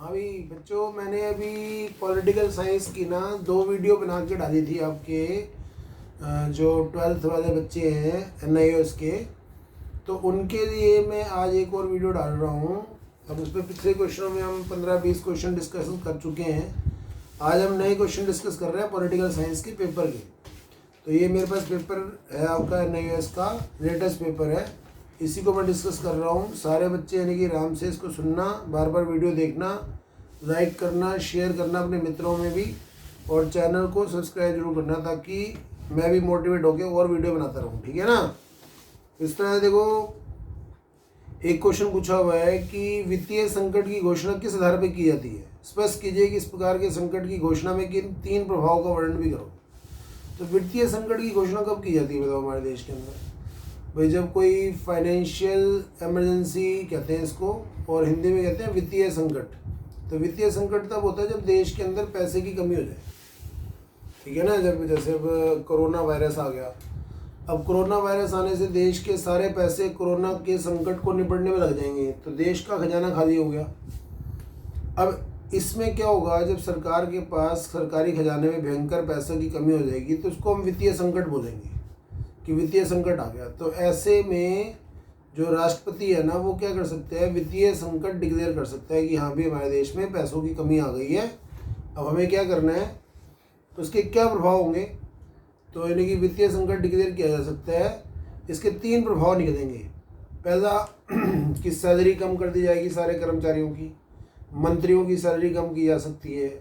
हाँ भाई बच्चों, मैंने अभी पॉलिटिकल साइंस की ना 2 वीडियो बना के डाली थी आपके जो 12th वाले बच्चे हैं NIOS के। तो उनके लिए मैं आज एक और वीडियो डाल रहा हूँ। अब उस पर पिछले क्वेश्चनों में हम 15-20 क्वेश्चन डिस्कस कर चुके हैं। आज हम नए क्वेश्चन डिस्कस कर रहे हैं पॉलिटिकल साइंस के पेपर के। तो ये मेरे पास पेपर है आपका NIOS का लेटेस्ट पेपर है, इसी को मैं डिस्कस कर रहा हूँ। सारे बच्चे यानी कि आराम से इसको सुनना, बार बार वीडियो देखना, लाइक करना, शेयर करना अपने मित्रों में भी, और चैनल को सब्सक्राइब जरूर करना ताकि मैं भी मोटिवेट होकर और वीडियो बनाता रहूँ, ठीक है ना। इस तरह देखो, एक क्वेश्चन पूछा हुआ है कि वित्तीय संकट की घोषणा किस आधार पर की जाती है। स्पष्ट कीजिए कि इस प्रकार के संकट की घोषणा में किन 3 प्रभावों का वर्णन भी करो। तो वित्तीय संकट की घोषणा कब की जाती है बताओ हमारे देश के अंदर। भाई जब कोई फाइनेंशियल इमरजेंसी कहते हैं इसको, और हिंदी में कहते हैं वित्तीय संकट। तो वित्तीय संकट तब होता है जब देश के अंदर पैसे की कमी हो जाए, ठीक है ना। जब जैसे अब कोरोना वायरस आ गया, अब कोरोना वायरस आने से देश के सारे पैसे कोरोना के संकट को निपटने में लग जाएंगे, तो देश का खजाना खाली हो गया। अब इसमें क्या होगा, जब सरकार के पास सरकारी खजाने में भयंकर पैसों की कमी हो जाएगी तो उसको हम वित्तीय संकट बोलेंगे कि वित्तीय संकट आ गया। तो ऐसे में जो राष्ट्रपति है ना, वो क्या कर सकते हैं, वित्तीय संकट डिक्लेयर कर सकता है कि हाँ भी हमारे देश में पैसों की कमी आ गई है, अब हमें क्या करना है। तो उसके क्या प्रभाव होंगे, तो यानी कि वित्तीय संकट डिक्लेयर किया जा सकता है। इसके 3 प्रभाव निकलेंगे। पहला कि सैलरी कम कर दी जाएगी सारे कर्मचारियों की, मंत्रियों की सैलरी कम की जा सकती है,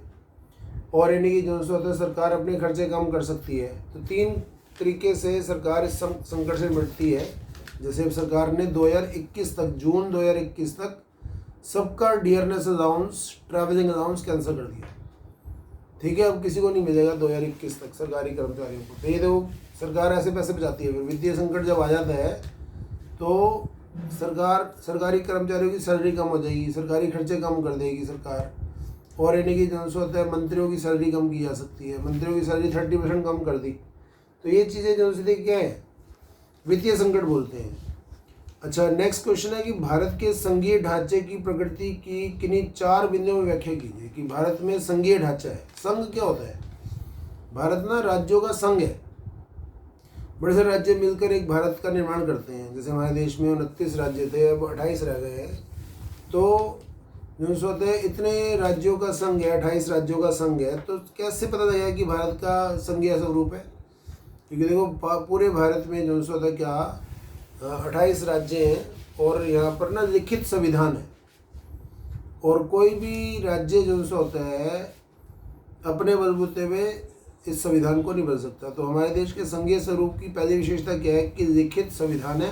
और यानी कि जो होता है सरकार अपने खर्चे कम कर सकती है। तो 3 तरीके से सरकार इस संकट से निपटती है। जैसे सरकार ने 2021 तक, जून 2021 तक सबका dearness allowance, travelling allowance cancel कर दिया, ठीक है। अब किसी को नहीं मिलेगा 2021 तक सरकारी कर्मचारियों को। तो ये देखो, सरकार ऐसे पैसे बचाती है। फिर वित्तीय संकट जब आ जाता है तो सरकारी कर्मचारियों की सैलरी कम हो जाएगी, सरकारी खर्चे कम कर देगी सरकार, और यानी कि जो होता है मंत्रियों की सैलरी कम की जा सकती है। मंत्रियों की सैलरी 30% कम कर दी। तो ये चीज़ें जो से क्या है, वित्तीय संकट बोलते हैं। अच्छा, नेक्स्ट क्वेश्चन है कि भारत के संघीय ढांचे की प्रकृति की किन्हीं 4 बिंदुओं में व्याख्या कीजिए। कि भारत में संघीय ढांचा है। संघ क्या होता है, भारत ना राज्यों का संघ है। बड़े सारे राज्य मिलकर एक भारत का निर्माण करते हैं। जैसे हमारे देश में 29 राज्य थे, अब 28 रह गए हैं। तो जो होता है इतने राज्यों का संघ है, 28 राज्यों का संघ है। तो कैसे पता लगेगा कि भारत का संघीय स्वरूप है, क्योंकि देखो पूरे भारत में जो होता है क्या 28 राज्य हैं, और यहाँ पर ना लिखित संविधान है, और कोई भी राज्य जो होता है अपने बलबूते में इस संविधान को नहीं बदल सकता। तो हमारे देश के संघीय स्वरूप की पहली विशेषता क्या है कि लिखित संविधान है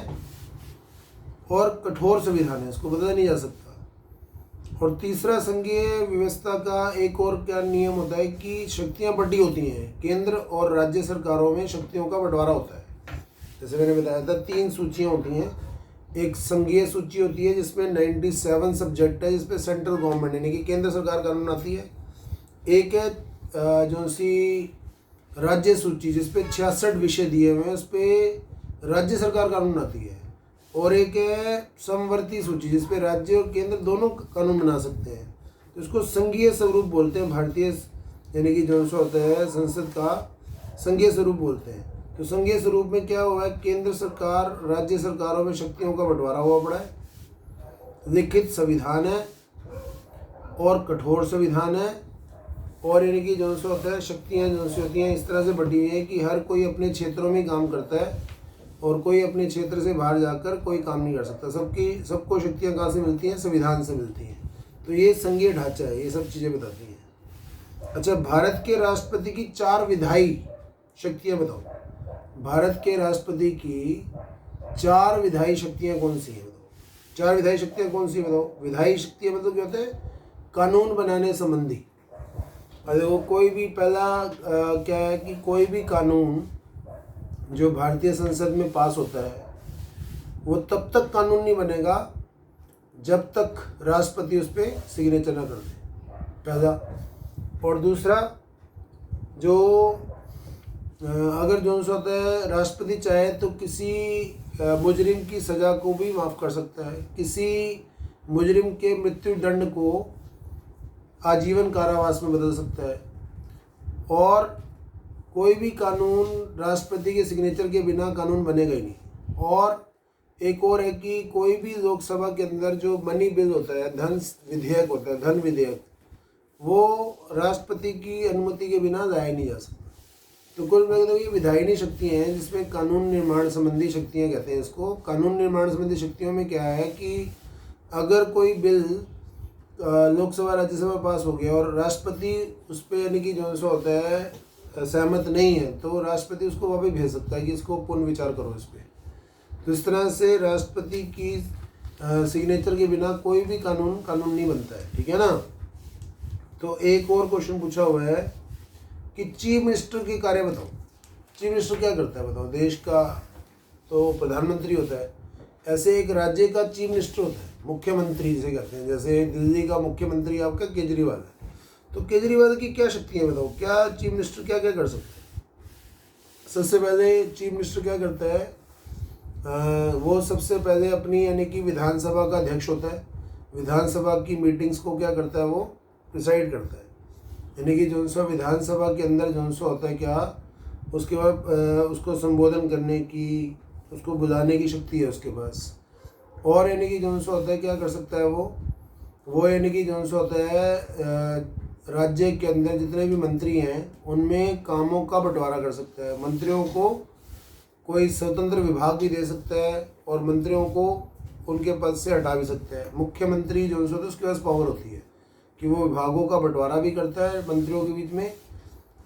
और कठोर संविधान है, इसको बदला नहीं जा सकता। और तीसरा, संघीय व्यवस्था का एक और क्या नियम होता है कि शक्तियां बटी होती हैं। केंद्र और राज्य सरकारों में शक्तियों का बंटवारा होता है। जैसे मैंने बताया था 3 सूचियां होती हैं। एक संघीय सूची होती है जिसमें 97 सब्जेक्ट है, जिसपे सेंट्रल गवर्नमेंट यानी कि केंद्र सरकार कानून आती है। एक है जो सी राज्य सूची जिसपे 66 विषय दिए हुए हैं, उस पर राज्य सरकार कानून आती है। और एक है समवर्ती सूची जिसपे राज्य और केंद्र दोनों कानून बना सकते हैं। तो इसको संघीय स्वरूप बोलते हैं। भारतीय यानी कि जो होता है संसद का संघीय स्वरूप बोलते हैं। तो संघीय स्वरूप में क्या हुआ है, केंद्र सरकार राज्य सरकारों में शक्तियों का बंटवारा हुआ पड़ा है, लिखित संविधान है और कठोर संविधान है, और यानी कि जो होता है शक्तियाँ जो होती हैं इस तरह से बटी हुई हैं कि हर कोई अपने क्षेत्रों में काम करता है, और कोई अपने क्षेत्र से बाहर जाकर कोई काम नहीं कर सकता। सबको शक्तियाँ कहाँ से मिलती हैं, संविधान से मिलती हैं। तो ये संघीय ढांचा है, ये सब चीज़ें बताती हैं। अच्छा, भारत के राष्ट्रपति की 4 विधायी शक्तियाँ बताओ। भारत के राष्ट्रपति की 4 विधायी शक्तियाँ कौन सी हैं बताओ। 4 विधायी शक्तियाँ कौन सी बताओ। विधायी शक्तियाँ मतलब क्या होता है, कानून बनाने संबंधी। अरे वो कोई भी पहला क्या है कि कोई भी कानून जो भारतीय संसद में पास होता है वो तब तक कानून नहीं बनेगा जब तक राष्ट्रपति उस पर सिग्नेचर ना कर दे, पहला। और दूसरा, जो अगर जो होता है राष्ट्रपति चाहे तो किसी मुजरिम की सज़ा को भी माफ़ कर सकता है। किसी मुजरिम के मृत्यु दंड को आजीवन कारावास में बदल सकता है। और कोई भी कानून राष्ट्रपति के सिग्नेचर के बिना कानून बनेगा ही नहीं। और एक और है कि कोई भी लोकसभा के अंदर जो मनी बिल होता है, धन विधेयक होता है, धन विधेयक, वो राष्ट्रपति की अनुमति के बिना लाया नहीं जा सकता। तो कुल मिलाकर ये विधायिनी शक्तियाँ हैं जिसमें कानून निर्माण संबंधी शक्तियाँ कहते हैं इसको। कानून निर्माण संबंधी शक्तियों में क्या है कि अगर कोई बिल लोकसभा राज्यसभा पास हो गया और राष्ट्रपति उस पर यानी कि जो सा होता है सहमत नहीं है, तो राष्ट्रपति उसको वापस भेज सकता है कि इसको पुनर्विचार करो इस पर। तो इस तरह से राष्ट्रपति की सिग्नेचर के बिना कोई भी कानून नहीं बनता है, ठीक है ना। तो एक और क्वेश्चन पूछा हुआ है कि चीफ मिनिस्टर के कार्य बताओ। चीफ मिनिस्टर क्या करता है बताओ। देश का तो प्रधानमंत्री होता है, ऐसे एक राज्य का चीफ मिनिस्टर होता है, मुख्यमंत्री जिसे कहते हैं। जैसे दिल्ली का मुख्यमंत्री आपका केजरीवाल है, तो केजरीवाल की क्या शक्तियाँ बताओ, क्या चीफ मिनिस्टर क्या क्या कर सकते हैं। सबसे पहले चीफ मिनिस्टर क्या करता है, वो सबसे पहले अपनी यानी कि विधानसभा का अध्यक्ष होता है। विधानसभा की मीटिंग्स को क्या करता है, वो प्रिसाइड करता है। यानी कि जो सा विधानसभा के अंदर जो सा होता है क्या, उसके बाद उसको संबोधन करने की, उसको बुलाने की शक्ति है उसके पास। और यानी कि जो सा होता है क्या कर सकता है वो यानी कि जो सा होता है राज्य के अंदर जितने भी मंत्री हैं उनमें कामों का बंटवारा कर सकता है। मंत्रियों को कोई स्वतंत्र विभाग भी दे सकता है और मंत्रियों को उनके पद से हटा भी सकता है। मुख्यमंत्री जो होता है उसके पास पावर होती है कि वो विभागों का बंटवारा भी करता है मंत्रियों के बीच में,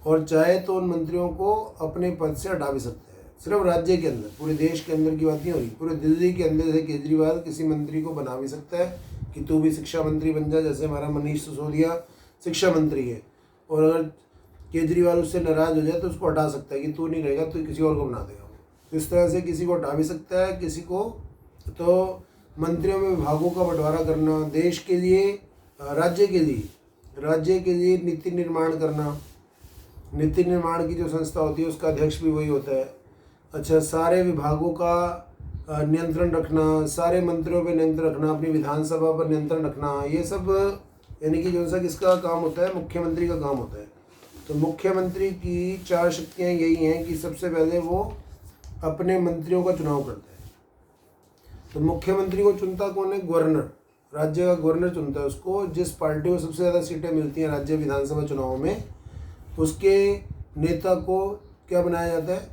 और चाहे तो उन मंत्रियों को अपने पद से हटा भी सकता है। सिर्फ राज्य के अंदर, पूरे देश के अंदर की बात नहीं हो रही। पूरे दिल्ली के अंदर जैसे केजरीवाल किसी मंत्री को बना भी सकता है कि तू भी शिक्षा मंत्री बन जा, जैसे हमारा मनीष सिसोदिया शिक्षा मंत्री है, और अगर केजरीवाल उससे नाराज़ हो जाए तो उसको हटा सकता है कि तू नहीं रहेगा, तो किसी और को बना देगा। तो इस तरह से किसी को हटा भी सकता है, किसी को। तो मंत्रियों में विभागों का बंटवारा करना, देश के लिए, राज्य के लिए नीति निर्माण करना। नीति निर्माण की जो संस्था होती है उसका अध्यक्ष भी वही होता है। अच्छा, सारे विभागों का नियंत्रण रखना, सारे मंत्रियों पर नियंत्रण रखना, अपनी विधानसभा पर नियंत्रण रखना, ये सब यानी कि जो सा किसका काम होता है, मुख्यमंत्री का काम होता है। तो मुख्यमंत्री की 4 शक्तियाँ यही हैं कि सबसे पहले वो अपने मंत्रियों का चुनाव करता है। तो मुख्यमंत्री को चुनता कौन है, गवर्नर। राज्य का गवर्नर चुनता है उसको। जिस पार्टी को सबसे ज़्यादा सीटें मिलती हैं राज्य विधानसभा चुनाव में, उसके नेता को क्या बनाया जाता है,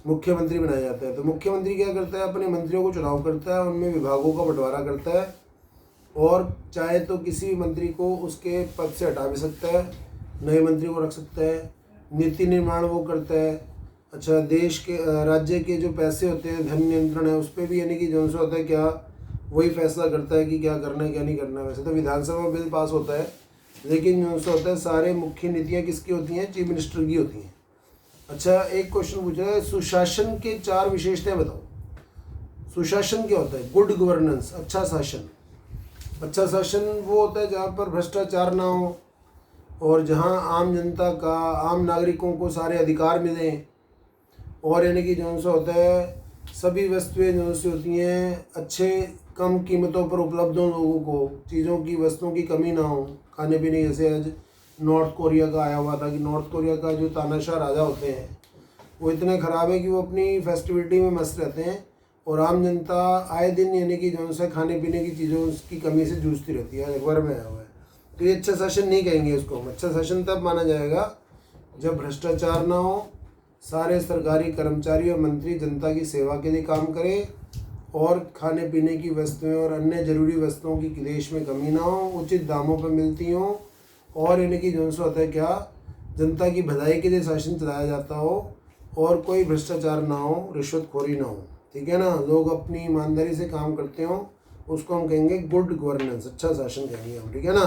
मुख्यमंत्री बनाया जाता है। तो मुख्यमंत्री क्या करता है, अपने मंत्रियों को चुनाव करता है, उनमें विभागों का बंटवारा करता है, और चाहे तो किसी भी मंत्री को उसके पद से हटा भी सकता है, नए मंत्री को रख सकता है। नीति निर्माण वो करता है। अच्छा, देश के राज्य के जो पैसे होते हैं, धन नियंत्रण है, उस पर भी यानी कि जो सा होता है क्या, वही फैसला करता है कि क्या करना है क्या नहीं करना है। वैसे तो विधानसभा बिल पास होता है, लेकिन जो सा होता है सारे मुख्य नीतियाँ किसकी होती हैं, चीफ मिनिस्टर की होती हैं। अच्छा, एक क्वेश्चन पूछा है, सुशासन के 4 विशेषताएं बताओ। सुशासन क्या होता है, गुड गवर्नेंस, अच्छा शासन। अच्छा शासन वो होता है जहाँ पर भ्रष्टाचार ना हो, और जहाँ आम जनता का, आम नागरिकों को सारे अधिकार मिलें, और यानी कि जो सा होता है सभी वस्तुएं जो सी होती हैं अच्छे कम कीमतों पर उपलब्ध हो, लोगों को चीज़ों की, वस्तुओं की कमी ना हो। खाने पीने, जैसे आज नॉर्थ कोरिया का आया हुआ था कि नॉर्थ कोरिया का जो तानाशाह राजा होते हैं वो इतने ख़राब है कि वो अपनी फेस्टिविटी में मस्त रहते हैं, और आम जनता आए दिन यानी कि जो सा खाने पीने की चीज़ों की कमी से जूझती रहती है। अखबार में आया हुआ है। तो ये अच्छा शासन नहीं कहेंगे इसको। अच्छा शासन तब माना जाएगा जब भ्रष्टाचार ना हो, सारे सरकारी कर्मचारी और मंत्री जनता की सेवा के लिए काम करें, और खाने पीने की वस्तुएं और अन्य जरूरी वस्तुओं की देश में कमी ना हो, उचित दामों पर मिलती हों, और यानी कि जो सा होता है क्या, जनता की भलाई के लिए शासन चलाया जाता हो, और कोई भ्रष्टाचार ना हो, रिश्वतखोरी ना हो, ठीक है ना, लोग अपनी ईमानदारी से काम करते हों, उसको हम कहेंगे गुड गवर्नेंस, अच्छा शासन कहेंगे हम, ठीक है ना।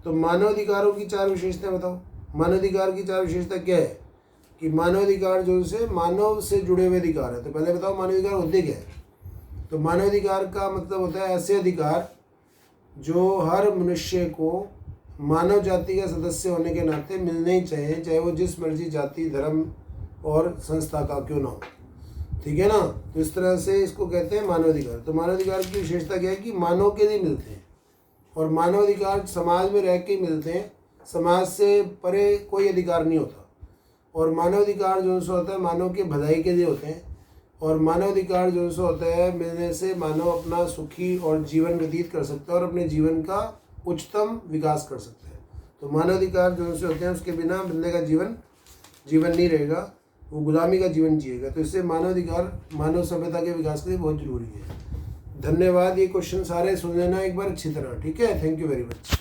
तो मानवाधिकारों की 4 विशेषताएं बताओ। मानवाधिकार की 4 विशेषता क्या है कि मानवाधिकार जो से मानव से जुड़े हुए अधिकार है। तो पहले बताओ मानवाधिकार होते क्या है। तो मानवाधिकार का मतलब होता है ऐसे अधिकार जो हर मनुष्य को मानव जाति का सदस्य होने के नाते मिलने ही चाहिए, चाहे वो जिस मर्जी जाति, धर्म और संस्था का क्यों ना हो, ठीक है ना। तो इस तरह से इसको कहते हैं मानवाधिकार। तो मानवाधिकार की विशेषता क्या है कि मानव के लिए मिलते हैं, और मानवाधिकार समाज में रह के मिलते हैं, समाज से परे कोई अधिकार नहीं होता। और मानवाधिकार जो सो होता है मानव के भलाई के लिए होते हैं, और मानवाधिकार जो सो होता है मिलने से मानव अपना सुखी और जीवन व्यतीत कर सकता है और अपने जीवन का उच्चतम विकास कर सकता है। तो मानवाधिकार जो से होते हैं उसके बिना बंदे का जीवन नहीं रहेगा, वो गुलामी का जीवन जिएगा। तो इससे मानवाधिकार मानव सभ्यता के विकास के लिए बहुत जरूरी है। धन्यवाद। ये क्वेश्चन सारे सुन लेना एक बार अच्छी तरह, ठीक है। Thank you very much.